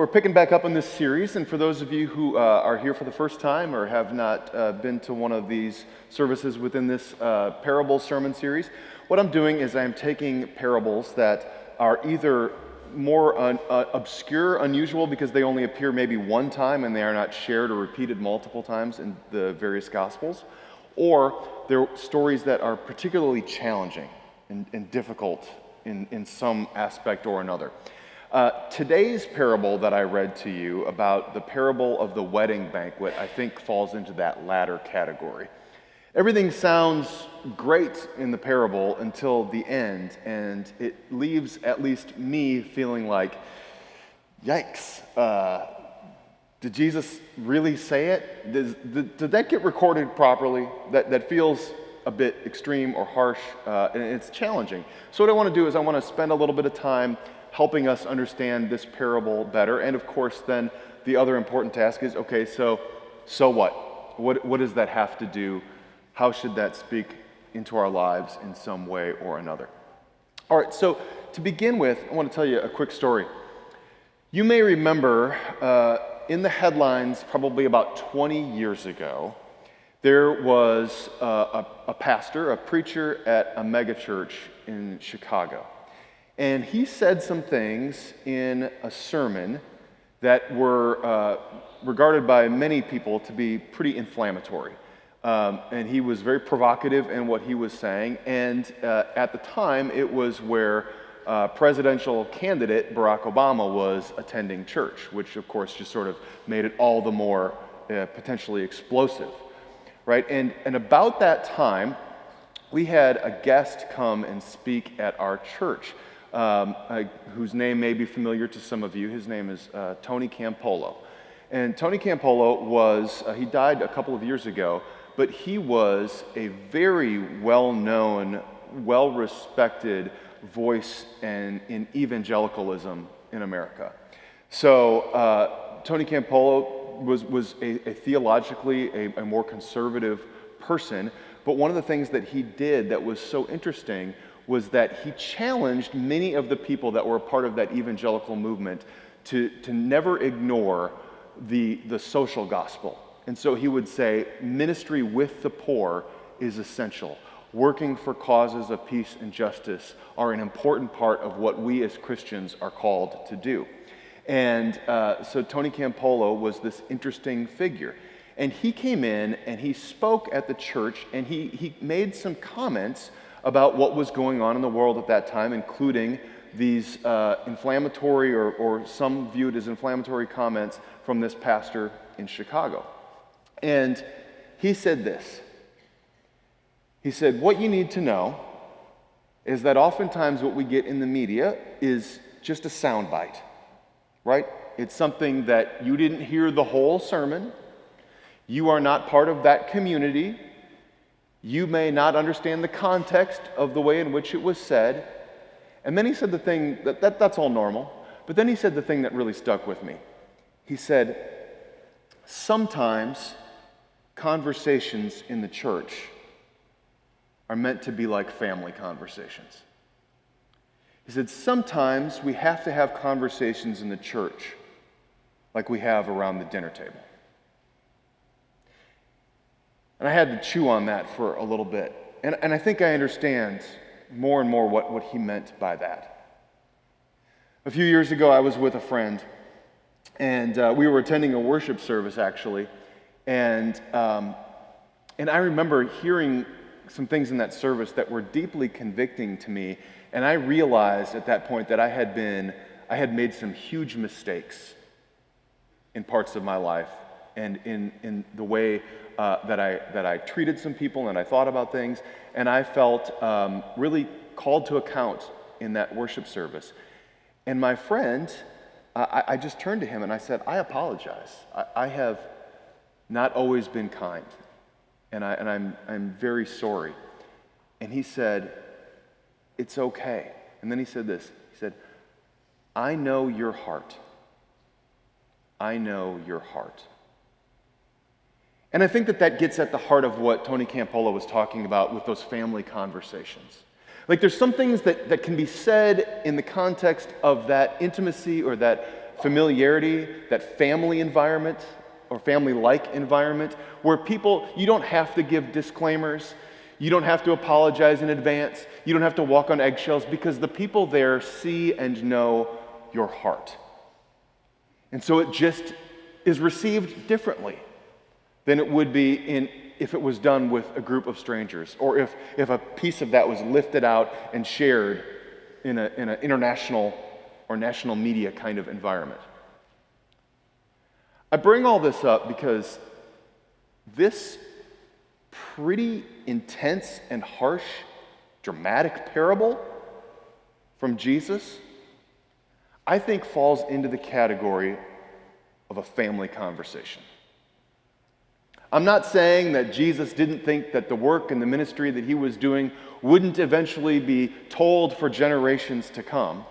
We're picking back up on this series, and for those of you who are here for the first time or have not been to one of these services within this parable sermon series, what I'm doing is I'm taking parables that are either more obscure, unusual, because they only appear maybe one time and they are not shared or repeated multiple times in the various Gospels, or they're stories that are particularly challenging and difficult in some aspect or another. Today's parable that I read to you about the parable of the wedding banquet, I think falls into that latter category. Everything sounds great in the parable until the end, and it leaves at least me feeling like, yikes, did Jesus really say it? Did that get recorded properly? That feels a bit extreme or harsh, and it's challenging. So what I want to do is I want to spend a little bit of time helping us understand this parable better. And of course, then the other important task is, okay, so what? What does that have to do? How should that speak into our lives in some way or another? All right, so to begin with, I want to tell you a quick story. You may remember in the headlines probably about 20 years ago, there was a pastor, a preacher at a megachurch in Chicago. And he said some things in a sermon that were regarded by many people to be pretty inflammatory. And he was very provocative in what he was saying. And at the time, it was where presidential candidate Barack Obama was attending church, which of course just sort of made it all the more potentially explosive, right? And about that time, we had a guest come and speak at our church. Whose name may be familiar to some of you. His name is Tony Campolo. And Tony Campolo he died a couple of years ago, but he was a very well-known, well-respected voice in evangelicalism in America. So Tony Campolo was a theologically a more conservative person, but one of the things that he did that was so interesting was that he challenged many of the people that were a part of that evangelical movement to never ignore the social gospel. And so he would say, ministry with the poor is essential. Working for causes of peace and justice are an important part of what we as Christians are called to do. And so Tony Campolo was this interesting figure. And he came in and he spoke at the church, and he made some comments about what was going on in the world at that time, including these inflammatory or some viewed as inflammatory comments from this pastor in Chicago. And he said this. He said, what you need to know is that oftentimes what we get in the media is just a soundbite, right? It's something that you didn't hear the whole sermon. You are not part of that community. You may not understand the context of the way in which it was said. And then he said the thing, that's all normal. But then he said the thing that really stuck with me. He said, sometimes conversations in the church are meant to be like family conversations. He said, sometimes we have to have conversations in the church like we have around the dinner table. And I had to chew on that for a little bit. And I think I understand more and more what he meant by that. A few years ago, I was with a friend, and we were attending a worship service, actually. And I remember hearing some things in that service that were deeply convicting to me. And I realized at that point that I had made some huge mistakes in parts of my life and in the way that I treated some people and I thought about things, and I felt really called to account in that worship service. And my friend, I just turned to him and I said, I apologize. I have not always been kind, and I'm very sorry. And he said, it's okay. And then he said this. He said, I know your heart. I know your heart. And I think that gets at the heart of what Tony Campolo was talking about with those family conversations. Like, there's some things that can be said in the context of that intimacy or that familiarity, that family environment or family-like environment where people, you don't have to give disclaimers, you don't have to apologize in advance, you don't have to walk on eggshells because the people there see and know your heart. And so it just is received differently than it would be if it was done with a group of strangers, or if a piece of that was lifted out and shared in an international or national media kind of environment. I bring all this up because this pretty intense and harsh, dramatic parable from Jesus, I think falls into the category of a family conversation. I'm not saying that Jesus didn't think that the work and the ministry that he was doing wouldn't eventually be told for generations to come.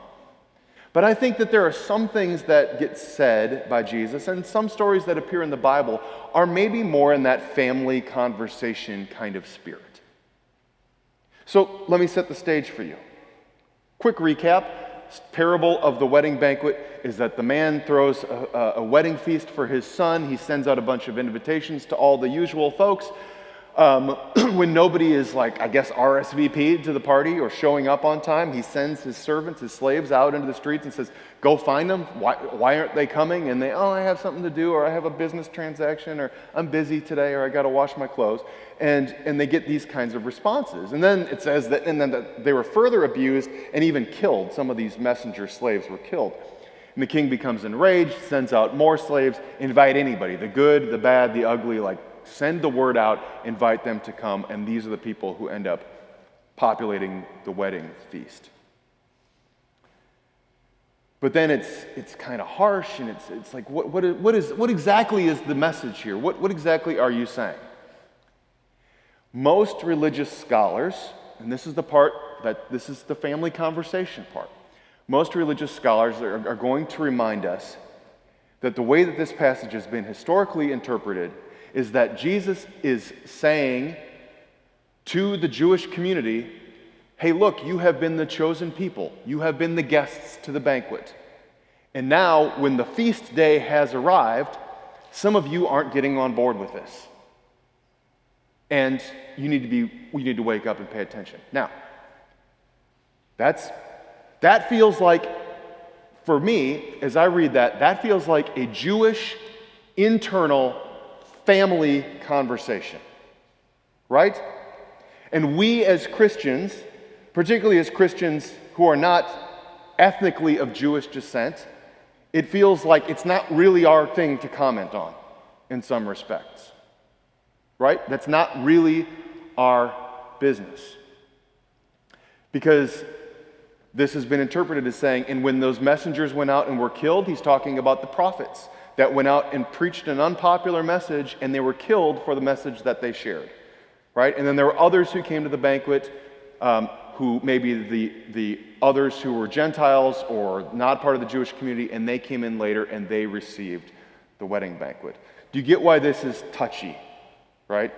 But I think that there are some things that get said by Jesus, and some stories that appear in the Bible are maybe more in that family conversation kind of spirit. So let me set the stage for you. Quick recap. Parable of the wedding banquet is that the man throws a wedding feast for his son. He sends out a bunch of invitations to all the usual folks. When nobody is RSVP'd to the party or showing up on time, he sends his servants, his slaves out into the streets and says, go find them. Why aren't they coming? And they, I have something to do, or I have a business transaction, or I'm busy today, or I got to wash my clothes. And they get these kinds of responses. And then it says that they were further abused and even killed. Some of these messenger slaves were killed. And the king becomes enraged, sends out more slaves, invite anybody, the good, the bad, the ugly, send the word out, invite them to come, and these are the people who end up populating the wedding feast. But then it's kind of harsh, and it's like, what exactly is the message here? What exactly are you saying? Most religious scholars, and this is the family conversation part, most religious scholars are going to remind us that the way that this passage has been historically interpreted is that Jesus is saying to the Jewish community, hey, look, you have been the chosen people. You have been the guests to the banquet. And now, when the feast day has arrived, some of you aren't getting on board with this. And we need to wake up and pay attention. Now, that feels like, for me, as I read that feels like a Jewish internal family conversation, right? And we as Christians, particularly as Christians who are not ethnically of Jewish descent, it feels like it's not really our thing to comment on in some respects, right? That's not really our business. Because this has been interpreted as saying, and when those messengers went out and were killed, he's talking about the prophets that went out and preached an unpopular message, and they were killed for the message that they shared, right? And then there were others who came to the banquet, who maybe the others who were Gentiles or not part of the Jewish community, and they came in later and they received the wedding banquet. Do you get why this is touchy, right?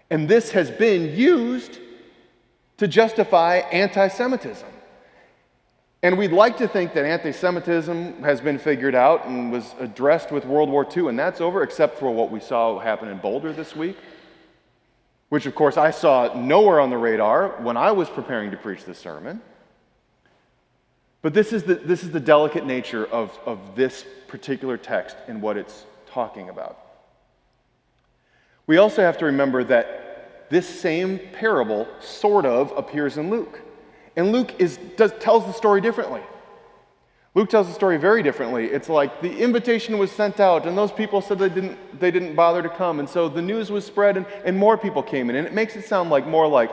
And this has been used to justify anti-Semitism. And we'd like to think that anti-Semitism has been figured out and was addressed with World War II, and that's over, except for what we saw happen in Boulder this week, which, of course, I saw nowhere on the radar when I was preparing to preach this sermon. But this is the delicate nature of this particular text and what it's talking about. We also have to remember that this same parable sort of appears in Luke. And Luke tells the story differently. Luke tells the story very differently. It's like the invitation was sent out, and those people said they didn't bother to come, and so the news was spread, and more people came in. And it makes it sound more like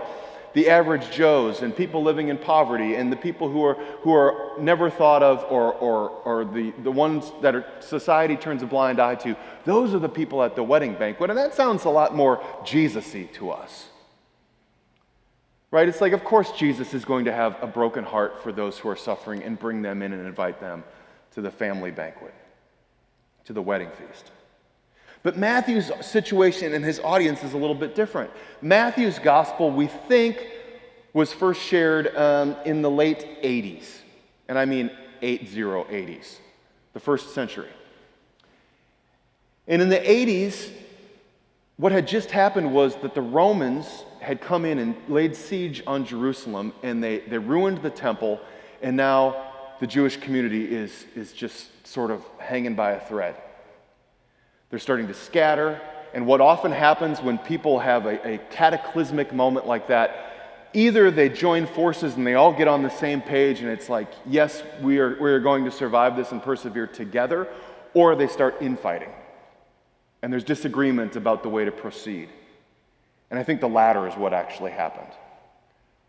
the average Joes and people living in poverty, and the people who are never thought of, or the ones that society turns a blind eye to. Those are the people at the wedding banquet, and that sounds a lot more Jesus-y to us. Right? It's like, of course, Jesus is going to have a broken heart for those who are suffering and bring them in and invite them to the family banquet, to the wedding feast. But Matthew's situation and his audience is a little bit different. Matthew's gospel, we think, was first shared in the late 80s. And I mean 80s. the first century. And in the 80s, what had just happened was that the Romans had come in and laid siege on Jerusalem, and they ruined the temple, and now the Jewish community is just sort of hanging by a thread. They're starting to scatter, and what often happens when people have a cataclysmic moment like that, either they join forces and they all get on the same page, and it's like, yes, we are going to survive this and persevere together, or they start infighting. And there's disagreement about the way to proceed. And I think the latter is what actually happened.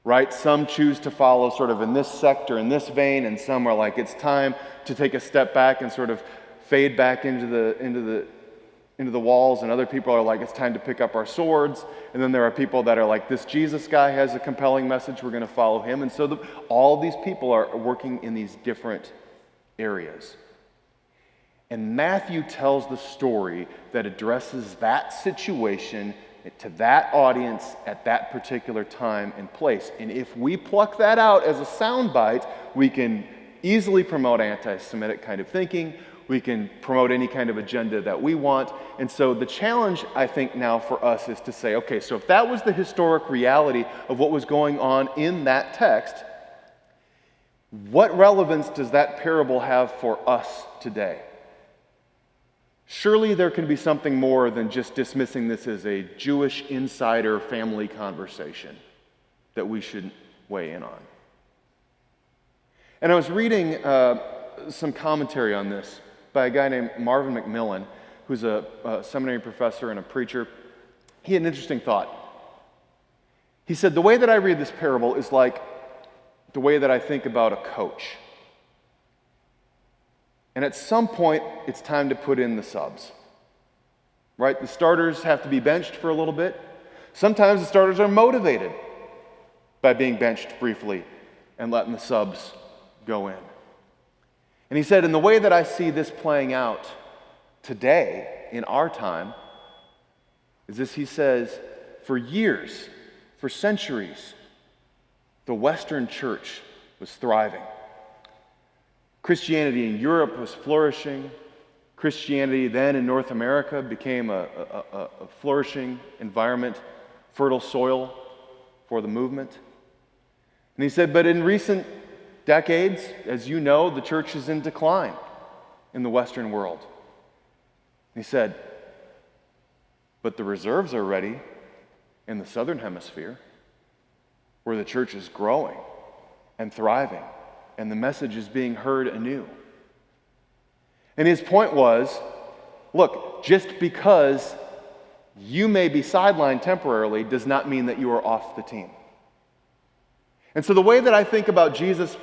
Right? Some choose to follow sort of in this sector, in this vein, and some are like, it's time to take a step back and sort of fade back into the walls, and other people are like, it's time to pick up our swords. And then there are people that are like, this Jesus guy has a compelling message, we're going to follow him. And so all these people are working in these different areas. And Matthew tells the story that addresses that situation to that audience at that particular time and place. And if we pluck that out as a soundbite, we can easily promote anti-Semitic kind of thinking. We can promote any kind of agenda that we want. And so the challenge, I think, now for us is to say, okay, so if that was the historic reality of what was going on in that text, what relevance does that parable have for us today? Surely there can be something more than just dismissing this as a Jewish insider family conversation that we should weigh in on. And I was reading some commentary on this by a guy named Marvin McMillan, who's a seminary professor and a preacher. He had an interesting thought. He said, the way that I read this parable is like the way that I think about a coach. And at some point, it's time to put in the subs. Right? The starters have to be benched for a little bit. Sometimes the starters are motivated by being benched briefly and letting the subs go in. And he said, in the way that I see this playing out today, in our time, is this: he says, for years, for centuries, the Western church was thriving. Christianity in Europe was flourishing. Christianity then in North America became a flourishing environment, fertile soil for the movement. And he said, but in recent decades, as you know, the church is in decline in the Western world. He said, but the reserves are ready in the Southern Hemisphere, where the church is growing and thriving, and the message is being heard anew. And his point was, look, just because you may be sidelined temporarily does not mean that you are off the team. And so the way that I think about Jesus,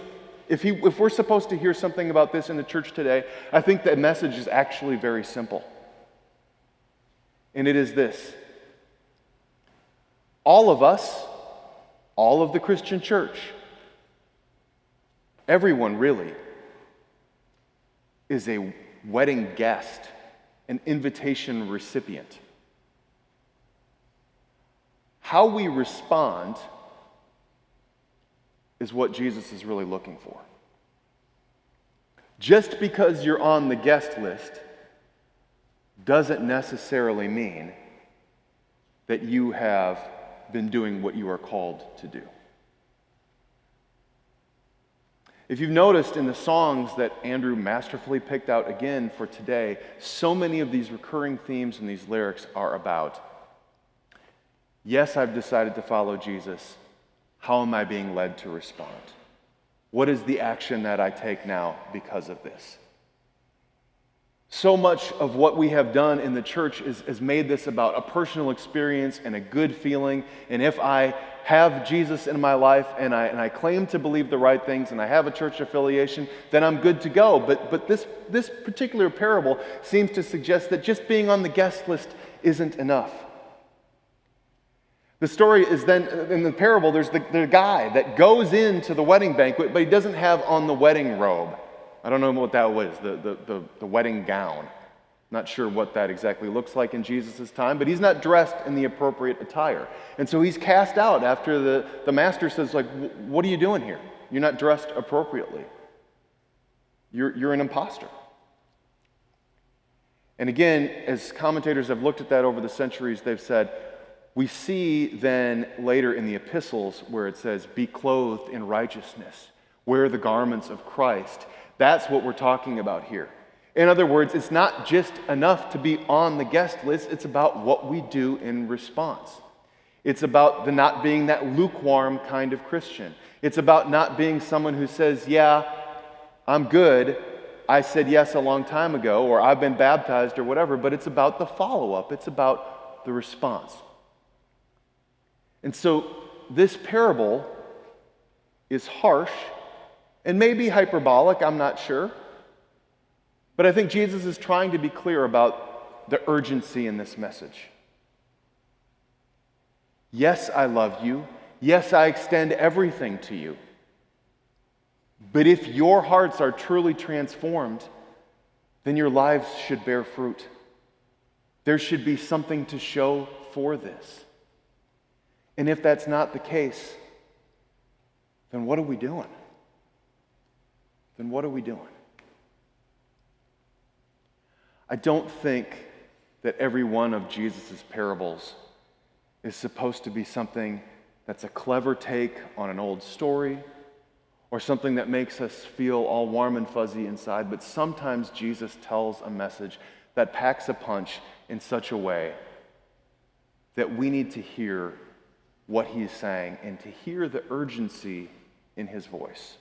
if we're supposed to hear something about this in the church today, I think the message is actually very simple. And it is this: all of us, all of the Christian church, everyone really, is a wedding guest, an invitation recipient. How we respond is what Jesus is really looking for. Just because you're on the guest list doesn't necessarily mean that you have been doing what you are called to do. If you've noticed in the songs that Andrew masterfully picked out again for today, so many of these recurring themes and these lyrics are about, yes, I've decided to follow Jesus. How am I being led to respond? What is the action that I take now because of this? So much of what we have done in the church is made this about a personal experience and a good feeling. And if I have Jesus in my life and I claim to believe the right things and I have a church affiliation, then I'm good to go. But this particular parable seems to suggest that just being on the guest list isn't enough. The story is then, in the parable, there's the guy that goes into the wedding banquet, but he doesn't have on the wedding robe. I don't know what that was, the wedding gown. Not sure what that exactly looks like in Jesus' time, but he's not dressed in the appropriate attire. And so he's cast out after the master says, like, what are you doing here? You're not dressed appropriately. You're an imposter. And again, as commentators have looked at that over the centuries, they've said, we see then later in the epistles where it says, be clothed in righteousness, wear the garments of Christ. That's what we're talking about here. In other words, it's not just enough to be on the guest list, it's about what we do in response. It's about the not being that lukewarm kind of Christian. It's about not being someone who says, yeah, I'm good, I said yes a long time ago, or I've been baptized or whatever, but it's about the follow-up. It's about the response. And so this parable is harsh and maybe hyperbolic, I'm not sure. But I think Jesus is trying to be clear about the urgency in this message. Yes, I love you. Yes, I extend everything to you. But if your hearts are truly transformed, then your lives should bear fruit. There should be something to show for this. And if that's not the case, then what are we doing? Then what are we doing? I don't think that every one of Jesus' parables is supposed to be something that's a clever take on an old story or something that makes us feel all warm and fuzzy inside, but sometimes Jesus tells a message that packs a punch in such a way that we need to hear what he is saying and to hear the urgency in his voice.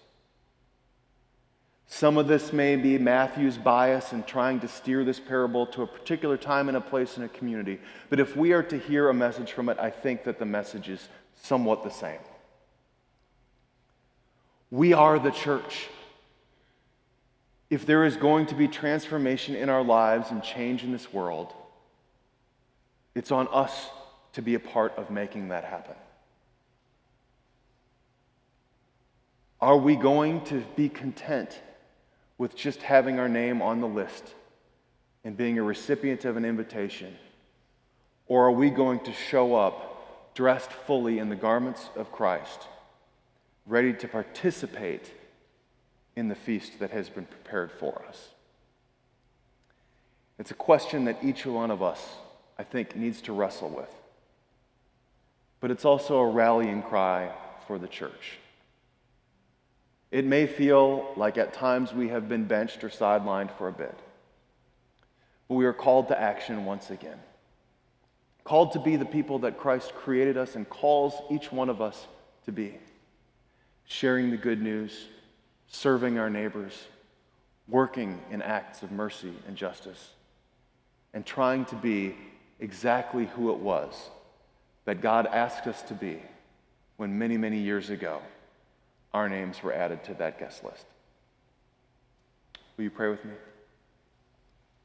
Some of this may be Matthew's bias in trying to steer this parable to a particular time and a place in a community. But if we are to hear a message from it, I think that the message is somewhat the same. We are the church. If there is going to be transformation in our lives and change in this world, it's on us to be a part of making that happen. Are we going to be content with just having our name on the list and being a recipient of an invitation? Or are we going to show up dressed fully in the garments of Christ, ready to participate in the feast that has been prepared for us? It's a question that each one of us, I think, needs to wrestle with. But it's also a rallying cry for the church. It may feel like at times we have been benched or sidelined for a bit, but we are called to action once again. Called to be the people that Christ created us and calls each one of us to be. Sharing the good news, serving our neighbors, working in acts of mercy and justice, and trying to be exactly who it was that God asked us to be when many, many years ago our names were added to that guest list. Will you pray with me?